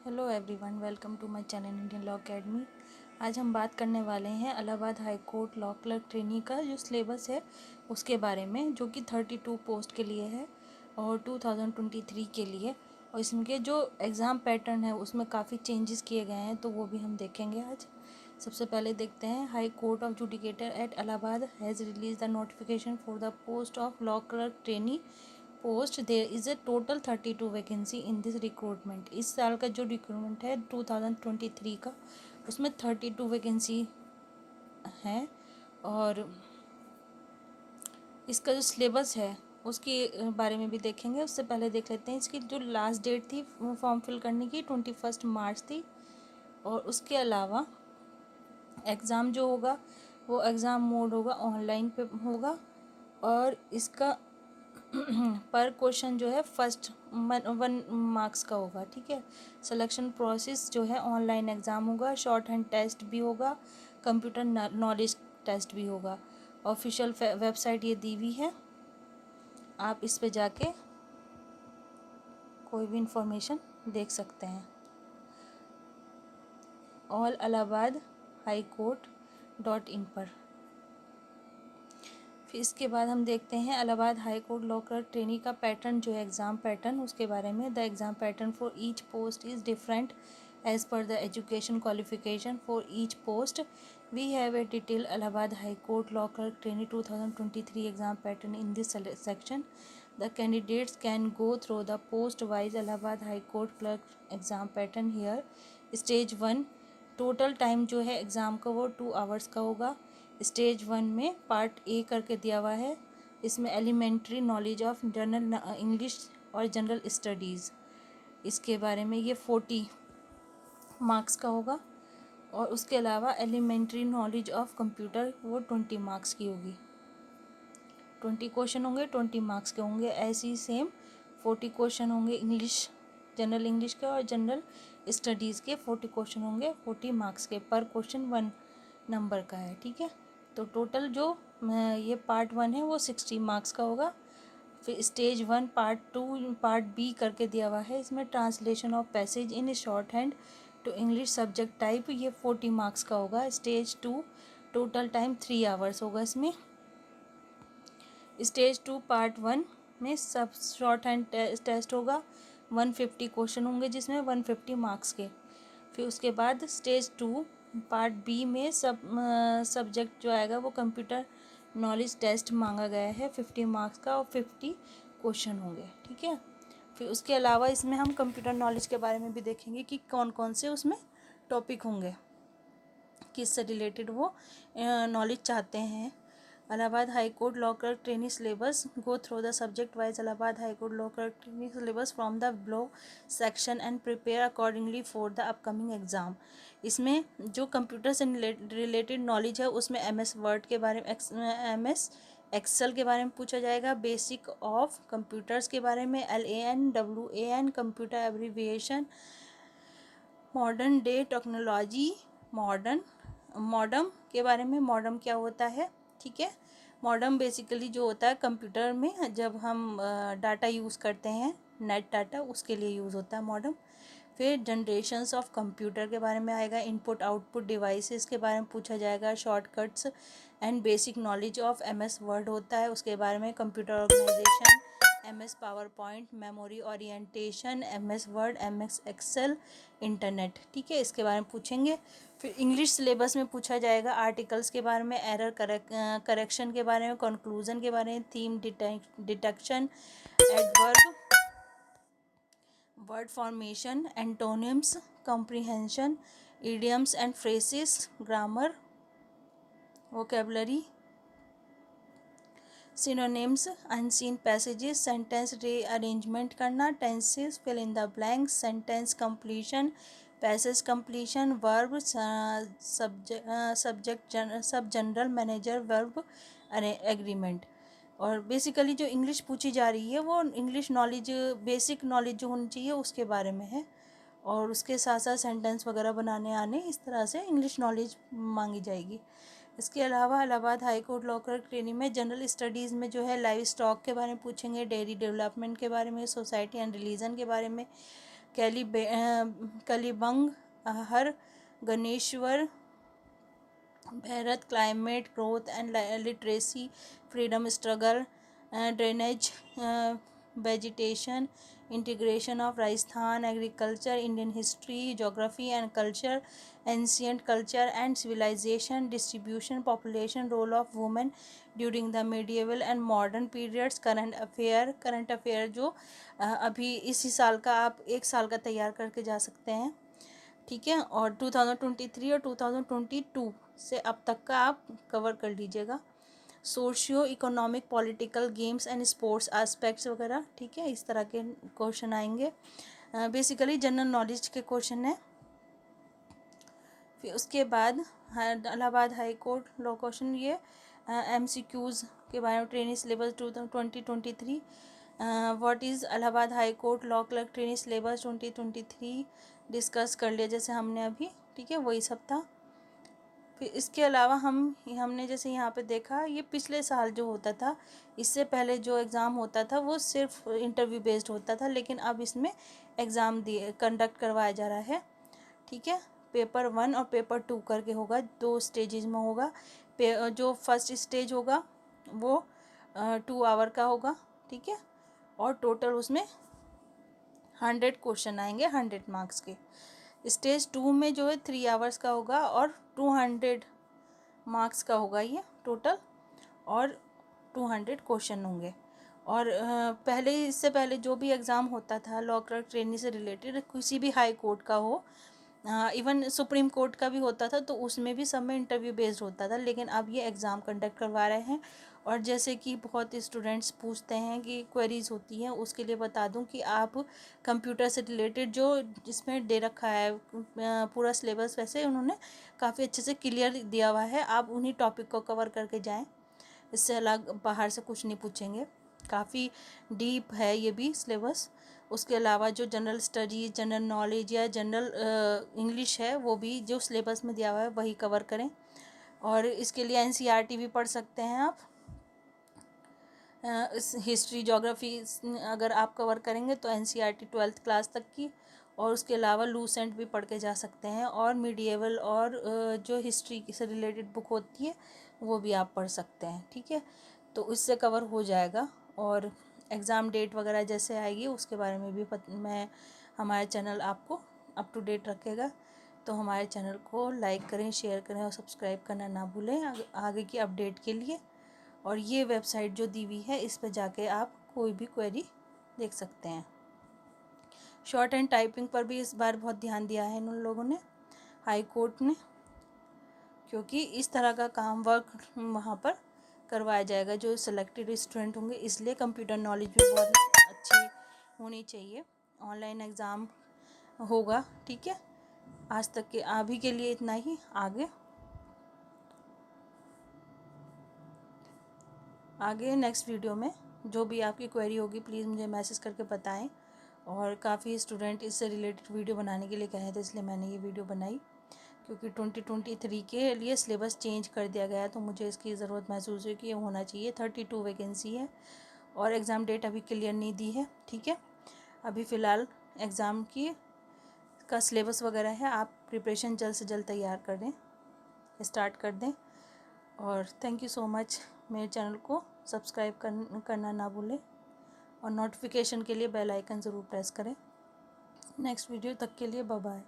Hello everyone, welcome to my channel Indian law academy. आज हम बात करने वाले हैं Allahabad high court law clerk trainee का जो सिलेबस है उसके बारे में, जो कि 32 पोस्ट के लिए है और 2023 के लिए। और इसके जो एग्ज़ाम पैटर्न है उसमें काफ़ी चेंजेस किए गए हैं, तो वो भी हम देखेंगे आज। सबसे पहले देखते हैं, high court of judicature at Allahabad has release the notification for the post of law clerk trainee post. There is a total 32 vacancy in this recruitment. इस साल का जो रिक्रूटमेंट है 2023 का, उसमें 32 वैकेंसी है। और इसका जो सिलेबस है उसके बारे में भी देखेंगे। उससे पहले देख लेते हैं इसकी जो लास्ट डेट थी फॉर्म फिल करने की, 21 मार्च थी। और उसके अलावा एग्ज़ाम जो होगा वो एग्ज़ाम मोड होगा, ऑनलाइन पे होगा। और इसका पर क्वेश्चन जो है फर्स्ट 1 मार्क्स का होगा, ठीक है। सिलेक्शन प्रोसेस जो है ऑनलाइन एग्ज़ाम होगा, शॉर्ट हैंड टेस्ट भी होगा, कंप्यूटर नॉलेज टेस्ट भी होगा। ऑफिशियल वेबसाइट ये दी हुई है, आप इस पे जाके कोई भी इंफॉर्मेशन देख सकते हैं। All Allahabad high court .in पर। फिर इसके बाद हम देखते हैं Allahabad high court law clerk trainee का पैटर्न जो है, एग्ज़ाम पैटर्न, उसके बारे में। The exam pattern for each post is different as per the education qualification for each post. We have a detail Allahabad high court law clerk trainee 2023 exam pattern in this section. The candidates can go through the post wise Allahabad high court clerk exam pattern here. Stage 1 total time जो है exam का वो 2 hours का होगा। Stage 1 में part A करके दिया हुआ है, इसमें elementary knowledge of general English और जनरल स्टडीज़, इसके बारे में ये 40 मार्क्स का होगा। और उसके अलावा एलिमेंट्री नॉलेज ऑफ कंप्यूटर वो 20 मार्क्स की होगी। 20 क्वेश्चन होंगे, 20 मार्क्स के होंगे। ऐसे ही सेम 40 क्वेश्चन होंगे इंग्लिश, जनरल इंग्लिश के और जनरल स्टडीज़ के 40 क्वेश्चन होंगे, 40 मार्क्स के। पर क्वेश्चन 1 नंबर का है, ठीक है। तो टोटल जो ये पार्ट 1 है वो 60 मार्क्स का होगा। फिर स्टेज 1 पार्ट 2 पार्ट बी करके दिया हुआ है, इसमें translation of passage in short hand to English subject type, ये 40 मार्क्स का होगा। स्टेज 2 टोटल टाइम 3 आवर्स होगा इसमें। स्टेज 2 पार्ट 1 में सब शॉर्ट हैंड टेस्ट होगा, 150 क्वेश्चन होंगे जिसमें 150 मार्क्स के। फिर उसके बाद स्टेज 2 पार्ट बी में सब्जेक्ट जो आएगा वो कंप्यूटर नॉलेज टेस्ट मांगा गया है 50 मार्क्स का, और 50 क्वेश्चन होंगे, ठीक है। फिर उसके अलावा इसमें हम कंप्यूटर नॉलेज के बारे में भी देखेंगे कि कौन कौन से उसमें टॉपिक होंगे, किससे रिलेटेड वो नॉलेज चाहते हैं। Allahabad high court law clerk trainee syllabus, go through the subject wise Allahabad high court law clerk trainee syllabus from the below section and prepare accordingly for the upcoming exam. इसमें जो computer से related knowledge है उसमें MS word के बारे में, MS Excel के बारे में पूछा जाएगा, बेसिक ऑफ कंप्यूटर्स के बारे में, LAN WAN computer abbreviation, modern day technology, modem के बारे में, मॉडम क्या होता है, ठीक है। मॉडम बेसिकली जो होता है कंप्यूटर में जब हम डाटा यूज़ करते हैं, नेट डाटा, उसके लिए यूज़ होता है मॉडम। फिर जनरेशन्स ऑफ कंप्यूटर के बारे में आएगा, इनपुट आउटपुट डिवाइसेस के बारे में पूछा जाएगा, shortcuts and basic knowledge of MS word होता है उसके बारे में, computer organisation, MS power point, memory orientation, MS word, MS excel, internet, ठीक है, इसके बारे में पूछेंगे। फिर इंग्लिश सिलेबस में पूछा जाएगा आर्टिकल्स के बारे में, एरर करेक्शन के बारे में, कंक्लूजन के बारे में, theme detection, adverb, word formation, antonyms, comprehension, idioms and phrases, grammar, vocabulary, synonyms, unseen passages, sentence rearrangement करना, tenses, fill in the blanks, sentence completion, passage completion, verb, subject, sub general manager, verb agreement. और basically जो English पूछी जा रही है वो English knowledge, basic knowledge जो होनी चाहिए उसके बारे में है, और उसके साथ साथ सेंटेंस वगैरह बनाने आने, इस तरह से इंग्लिश नॉलेज मांगी जाएगी। इसके अलावा Allahabad high court law clerk training में जनरल स्टडीज़ में जो है लाइव स्टॉक के बारे में पूछेंगे, डेयरी डेवलपमेंट के बारे में, सोसाइटी एंड रिलीजन के बारे में, कलिबंग, हर, Ganeshwar, Bharat, climate, growth and literacy, freedom struggle, drainage, vegetation, integration of Rajasthan, agriculture, Indian history, geography and culture, ancient culture and civilisation, distribution, population, role of women during the medieval and modern periods, current affair जो अभी इसी साल का आप एक साल का तैयार करके जा सकते हैं, ठीक है। और 2023 और 2022 से अब तक का आप कवर कर लीजिएगा। Socio economic, political, games and sports aspects वगैरह, ठीक है, इस तरह के क्वेश्चन आएंगे। बेसिकली जनरल नॉलेज के क्वेश्चन है। फिर उसके बाद Allahabad high court law question, ये MCQs के बारे में, training syllabus 2023, what is Allahabad high court law clerk training syllabus 2023 discuss कर लिया जैसे हमने अभी, ठीक है, वही सब था। फिर इसके अलावा हमने जैसे यहाँ पे देखा, ये पिछले साल जो होता था, इससे पहले जो एग्ज़ाम होता था वो सिर्फ इंटरव्यू बेस्ड होता था, लेकिन अब इसमें एग्ज़ाम कंडक्ट करवाया जा रहा है, ठीक है। पेपर 1 और पेपर 2 करके होगा, 2 स्टेजेस में होगा। जो फर्स्ट स्टेज होगा वो 2 आवर का होगा, ठीक है, और टोटल उसमें 100 क्वेश्चन आएंगे 100 मार्क्स के। स्टेज 2 में जो है 3 आवर्स का होगा और 200 मार्क्स का होगा ये टोटल, और 200 क्वेश्चन होंगे। और इससे पहले जो भी एग्ज़ाम होता था लॉ क्लर्क ट्रेनिंग से रिलेटेड, किसी भी हाई कोर्ट का हो, इवन सुप्रीम कोर्ट का भी होता था, तो उसमें भी सब में इंटरव्यू बेस्ड होता था, लेकिन अब ये एग्ज़ाम कंडक्ट करवा रहे हैं। और जैसे कि बहुत स्टूडेंट्स पूछते हैं कि क्वेरीज होती हैं, उसके लिए बता दूं कि आप कंप्यूटर से रिलेटेड जो जिसमें दे रखा है पूरा सिलेबस, वैसे उन्होंने काफ़ी अच्छे से क्लियर दिया हुआ है, आप उन्हीं टॉपिक को कवर करके जाएं, इससे अलग बाहर से कुछ नहीं पूछेंगे। काफ़ी डीप है ये भी सिलेबस। उसके अलावा जो जनरल स्टडीज, जनरल नॉलेज या जनरल इंग्लिश है, वो भी जो सिलेबस में दिया हुआ है वही कवर करें। और इसके लिए NCERT भी पढ़ सकते हैं आप। हिस्ट्री, ज्योग्राफी अगर आप कवर करेंगे तो NCERT 12th क्लास तक की, और उसके अलावा लूसेंट भी पढ़ के जा सकते हैं, और मीडिएवल और जो हिस्ट्री से रिलेटेड बुक होती है वो भी आप पढ़ सकते हैं, ठीक है। तो इससे कवर हो जाएगा। और एग्ज़ाम डेट वगैरह जैसे आएगी उसके बारे में भी हमारे चैनल आपको अप टू डेट रखेगा। तो हमारे चैनल को लाइक करें, शेयर करें और सब्सक्राइब करना ना भूलें आगे की अपडेट के लिए। और ये वेबसाइट जो दी हुई है इस पर जाके आप कोई भी क्वेरी देख सकते हैं। शॉर्ट एंड टाइपिंग पर भी इस बार बहुत ध्यान दिया है इन लोगों ने, हाई कोर्ट ने, क्योंकि इस तरह का काम वर्क वहाँ पर करवाया जाएगा जो सिलेक्टेड स्टूडेंट होंगे, इसलिए कंप्यूटर नॉलेज भी बहुत अच्छी होनी चाहिए। ऑनलाइन एग्ज़ाम होगा, ठीक है। आज तक के अभी के लिए इतना ही। आगे नेक्स्ट वीडियो में जो भी आपकी क्वेरी होगी प्लीज़ मुझे मैसेज करके बताएं। और काफ़ी स्टूडेंट इससे रिलेटेड वीडियो बनाने के लिए कहे थे, इसलिए मैंने ये वीडियो बनाई, क्योंकि 2023 के लिए सिलेबस चेंज कर दिया गया है, तो मुझे इसकी ज़रूरत महसूस हुई कि ये होना चाहिए। 32 वैकेंसी है और एग्ज़ाम डेट अभी क्लियर नहीं दी है, ठीक है। अभी फ़िलहाल एग्ज़ाम का सिलेबस वगैरह है, आप प्रिपरेशन जल्द से जल्द तैयार कर दें, स्टार्ट कर दें। और थैंक यू सो मच। मेरे चैनल को सब्सक्राइब करना ना भूलें, और नोटिफिकेशन के लिए बेल आइकन ज़रूर प्रेस करें। नेक्स्ट वीडियो तक के लिए बाय बाय।